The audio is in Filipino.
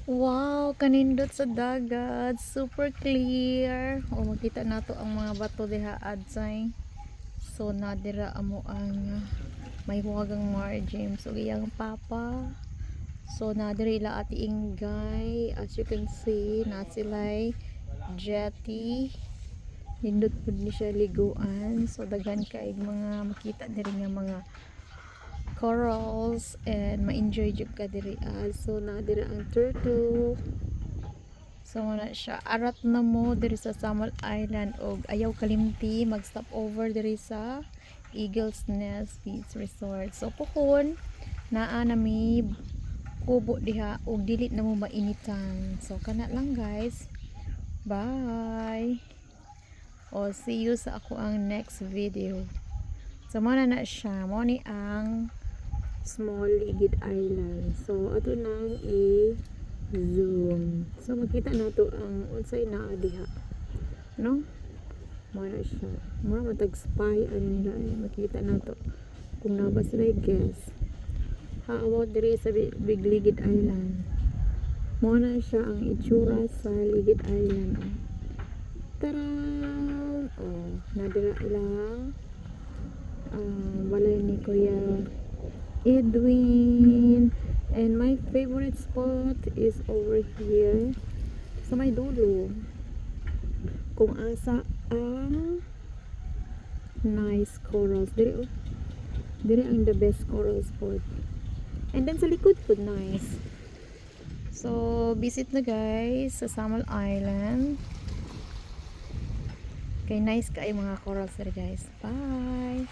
Wow, kanindot sa dagat, super clear. O makita nato ang mga bato diha adsay. So nadira amo ang may huwagang margin. So giyang papa. So nadira ila ati ingay. As you can see, na sila'y jetty. Nindot pud ni siya liguan. So daghan kay mga makita diri nga mga corals and ma-enjoy jud ka diri. So na diri ang turtle. So na siya arat na mo diri sa Samal Island og ayaw kalimti mag-stop over diri sa Eagle's Nest Beach Resort. So pohon naa nami kubo diha og dili na mo mainitan. So kana lang guys. Bye. O see you sa ako ang next video. So mo na siya. Mo ni ang Small Ligid Island. So ato nang i-zoom. So makita nato ang unsay naa diha. No? Mo na siya. Mura matag spy ano nila makita nato kung naba sila guess. How about diri sa Big Ligid Island? Mo na siya ang itsura sa Ligid Island. Tara! Oh, nadira ilang balay ni Kuya Edwin, and my favorite spot is over here sa may dulo kung asa ang nice corals dire ang the best coral spot, and then sa likod po nice. So visit na guys sa Samal Island kay nice kay mga corals there guys. Bye.